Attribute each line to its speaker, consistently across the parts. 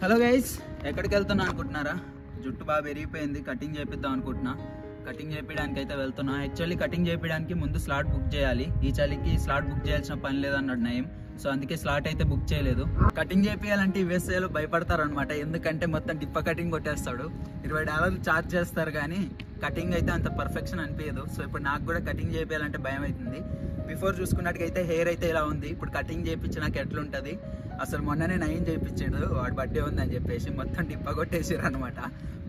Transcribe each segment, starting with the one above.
Speaker 1: Hello guys, ఎక్కడికి వెళ్తున్నా అనుకుంటున్నారా? జుట్టు బాగా పెరిగిపోయింది, కటింగ్ చేపిద్దాం అనుకుంటున్నా. కటింగ్ చేయించడానికి అయితే వెళ్తున్నా. యాక్చువల్లీ కటింగ్ చేయించడానికి ముందు స్లాట్ బుక్ చేయాలి. ఈ చలికి స్లాట్ బుక్ చేయాల్సిన పని లేదన్నాడు నయం. సో అందుకే స్లాట్ అయితే బుక్ చేయలేదు. కటింగ్ చేయాలంటే యూఎస్ఏలో భయపడతారనమాట. ఎందుకంటే మొత్తం డిప్ప కటింగ్ కొట్టేస్తాడు. $20 ఛార్జ్ చేస్తారు, కానీ కటింగ్ అయితే అంత పర్ఫెక్షన్ అనిపించదు. సో ఇప్పుడు నాకు కూడా కటింగ్ చేయాలంటే భయం అవుతుంది. బిఫోర్ చూసుకున్నట్టుగైతే హెయిర్ అయితే ఇలా ఉంది. ఇప్పుడు కటింగ్ చేయించినాక ఎట్లుంటుంది? అసలు మొన్ననే నయం చేయించాడు, వాడు బర్త్డే ఉందని చెప్పేసి మొత్తం డిప్ప కొట్టేసారు అనమాట.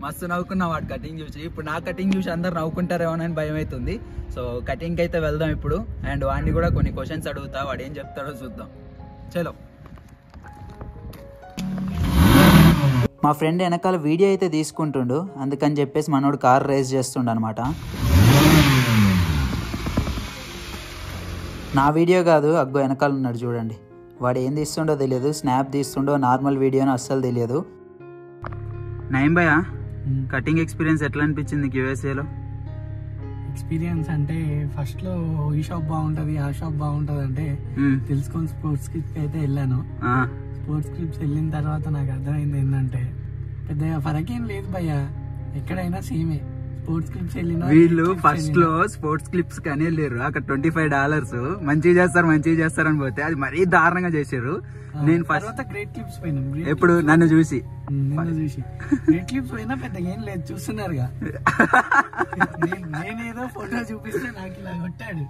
Speaker 1: మస్తు నవ్వుకున్నా వాడు కటింగ్ చూసి. ఇప్పుడు నా కటింగ్ చూసి అందరు నవ్వుకుంటారేమోనని భయం అవుతుంది. సో కటింగ్కి అయితే వెళ్దాం ఇప్పుడు. అండ్ వాడిని కూడా కొన్ని క్వశ్చన్స్ అడుగుతా, వాడు ఏం చెప్తాడో చూద్దాం. చలో. మా ఫ్రెండ్ వెనకాల వీడియో అయితే తీసుకుంటుండు, అందుకని చెప్పేసి మనోడు కార్ రేస్ చేస్తుండ అనమాట. నా వీడియో కాదు, అగ్గో వెనకాల ఉన్నాడు చూడండి. వాడు ఏం తీస్తుండో తెలియదు, స్నాప్ తీస్తుండో నార్మల్ వీడియోనో అస్సలు తెలియదు. నయం భయ్యా, కటింగ్ ఎక్స్పీరియన్స్ ఎట్లా అనిపించింది యూఎస్ఏలో?
Speaker 2: ఎక్స్పీరియన్స్ అంటే ఫస్ట్ లో ఈ షాప్ బాగుంటది ఆ షాప్ బాగుంటది అంటే తెలుసుకొని స్పోర్ట్స్ క్లిప్స్ అయితే వెళ్ళాను. స్పోర్ట్స్ క్లిప్స్ వెళ్ళిన తర్వాత నాకు అర్థమైంది ఏంటంటే పెద్దగా ఫరకేం లేదు భయ్య, ఎక్కడైనా సేమే. స్పోర్ట్స్ క్లిప్స్ వెళ్ళిన
Speaker 1: వీళ్ళు ఫస్ట్ లో స్పోర్ట్స్ క్లిప్స్ కానీ వెళ్ళారు. అక్కడ $25 మంచిగా చేస్తారు అని పోతే అది మరీ దారుణంగా చేశారు. నేను ఫస్ట్
Speaker 2: గ్రేట్ క్లిప్స్ పోయినా.
Speaker 1: ఎప్పుడు నన్ను చూసి
Speaker 2: గ్రేట్ క్లిప్స్ పోయినా పెద్దగా ఏం లేదు, చూస్తున్నారుగా. నేనేదో ఫోటో చూపిస్తే నాకు ఇలా కొట్టాడు.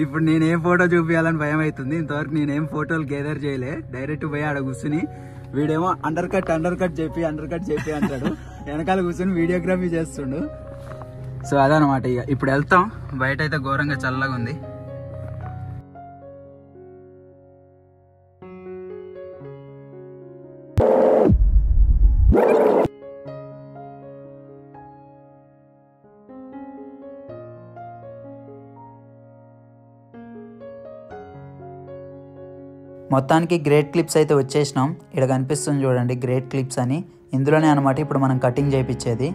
Speaker 1: ఇప్పుడు నేనేం ఫోటో చూపించాలని భయం అవుతుంది. ఇంతవరకు నేనేం ఫోటోలు గేదర్ చేయలే. డైరెక్ట్ పోయి ఆడ కూర్చుని వీడేమో అండర్ కట్ చెప్పి అంటాడు. వెనకాల కూర్చొని వీడియోగ్రఫీ చేస్తుండు. సో అదనమాట. ఇక ఇప్పుడు వెళ్తాం. బయట అయితే ఘోరంగా చల్లగా ఉంది. మొత్తానికి గ్రేట్ క్లిప్స్ అయితే వచ్చేసినాం. ఇక్కడ కనిపిస్తుంది చూడండి గ్రేట్ క్లిప్స్ అని. ఇందులోనే అనమాట ఇప్పుడు మనం కటింగ్ చేయించేది.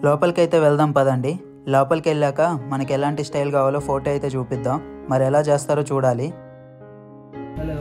Speaker 1: లోపలికి అయితే వెళ్దాం పదండి. లోపలికి వెళ్ళాక మనకి ఎలాంటి స్టైల్ కావాలో ఫోటో అయితే చూపిద్దాం. మరి ఎలా చేస్తారో చూడాలి. హలో,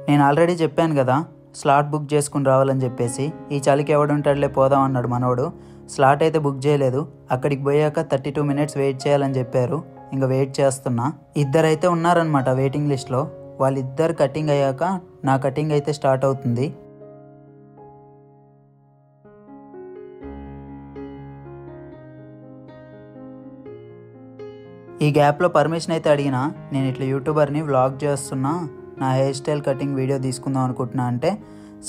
Speaker 1: నేను ఆల్రెడీ చెప్పాను కదా స్లాట్ బుక్ చేసుకుని రావాలని చెప్పేసి. ఈ చలికి ఎవడుంటాడులే పోదాం అన్నాడు మనోడు. స్లాట్ అయితే బుక్ చేయలేదు. అక్కడికి పోయాక 32 minutes వెయిట్ చేయాలని చెప్పారు. ఇంకా వెయిట్ చేస్తున్నా. ఇద్దరైతే ఉన్నారనమాట వెయిటింగ్ లిస్ట్లో. వాళ్ళిద్దరు కటింగ్ అయ్యాక నా కటింగ్ అయితే స్టార్ట్ అవుతుంది. ఈ గ్యాప్లో పర్మిషన్ అయితే అడిగినా. నేను ఇట్లా యూట్యూబర్ని, వ్లాగ్ చేస్తున్నా, నా హెయిర్ స్టైల్ కటింగ్ వీడియో తీసుకుందాం అనుకుంటున్నా అంటే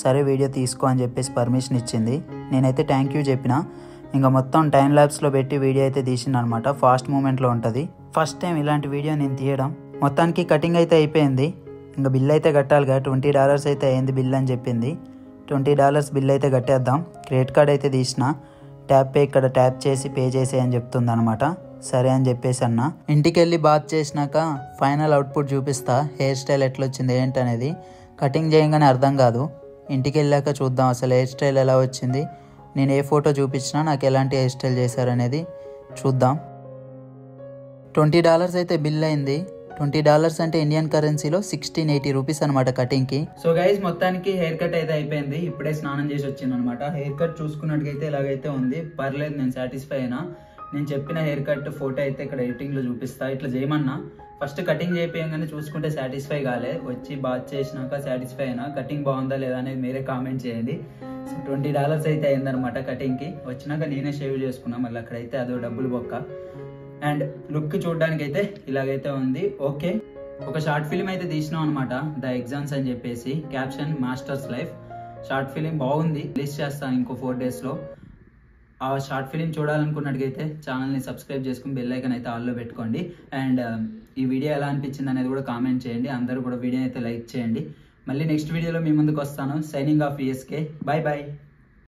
Speaker 1: సరే వీడియో తీసుకో అని చెప్పేసి పర్మిషన్ ఇచ్చింది. నేనైతే థ్యాంక్ యూ చెప్పిన. ఇంకా మొత్తం టైం ల్యాబ్స్లో పెట్టి వీడియో అయితే తీసింది అనమాట. ఫాస్ట్ మూమెంట్లో ఉంటుంది. ఫస్ట్ టైం ఇలాంటి వీడియో నేను తీయడం. మొత్తానికి కటింగ్ అయితే అయిపోయింది. ఇంకా బిల్ అయితే కట్టాలిగా. $20 అయితే అయింది బిల్ అని చెప్పింది. $20 బిల్ అయితే కట్టేద్దాం. క్రెడిట్ కార్డ్ అయితే తీసిన. ట్యాప్ పే ఇక్కడ ట్యాప్ చేసి పే చేసే అని చెప్తుంది అనమాట. సరే అని చెప్పేసి అన్న. ఇంటికి వెళ్ళి బాత్ చేసినాక ఫైనల్ అవుట్పుట్ చూపిస్తా. హెయిర్ స్టైల్ ఎట్లొచ్చింది ఏంటనేది. కటింగ్ చేయగానే అర్థం కాదు, ఇంటికి వెళ్ళాక చూద్దాం అసలు హెయిర్ స్టైల్ ఎలా వచ్చింది. నేను ఏ ఫోటో చూపించినా నాకు ఎలాంటి హెయిర్ స్టైల్ చేశారనేది చూద్దాం. $20 అయితే బిల్ అయింది. $20 అంటే ఇండియన్ కరెన్సీలో 1680 రూపీస్ అనమాట కటింగ్కి. సో గైస్, మొత్తానికి హెయిర్ కట్ అయితే అయిపోయింది. ఇప్పుడే స్నానం చేసి వచ్చింది అనమాట. హెయిర్ కట్ చూసుకున్నట్టుగైతే ఇలాగైతే ఉంది. పర్లేదు, నేను సాటిస్ఫై అయినా. నేను చెప్పిన హెయిర్ కట్ ఫోటో అయితే ఇక్కడ ఎడిటింగ్లో చూపిస్తా. ఇట్లా చేయమన్నా. ఫస్ట్ కటింగ్ చేయగానే చూసుకుంటే సాటిస్ఫై కాలే. వచ్చి బాత్ చేసినాక సాటిస్ఫై అయినా. కటింగ్ బాగుందా లేదా అనేది మీరే కామెంట్ చేయండి. సో $20 అయితే అయిందనమాట కటింగ్కి. వచ్చినాక నేనే షేవ్ చేసుకున్నా. మళ్ళీ అక్కడైతే అదో డబ్బులు బొక్క. అండ్ లుక్ చూడడానికి అయితే ఇలాగైతే ఉంది. ఓకే, ఒక షార్ట్ ఫిలిం అయితే తీసినాం అనమాట, ద ఎగ్జామ్స్ అని చెప్పేసి. Caption masters life. Short film బాగుంది. రిలీజ్ చేస్తాను ఇంకో 4 daysలో. ఆ షార్ట్ ఫిలిం చూడాలనుకున్నట్టుగైతే ఛానల్ని సబ్స్క్రైబ్ చేసుకుని బెల్ ఐకాన్ అయితే ఆల్లో పెట్టుకోండి. అండ్ ఈ వీడియో ఎలా అనిపించింది అనేది కూడా కామెంట్ చేయండి. అందరూ కూడా వీడియో అయితే లైక్ చేయండి. మళ్ళీ నెక్స్ట్ వీడియోలో మీ ముందుకు వస్తాను. Signing off ESK. Bye bye.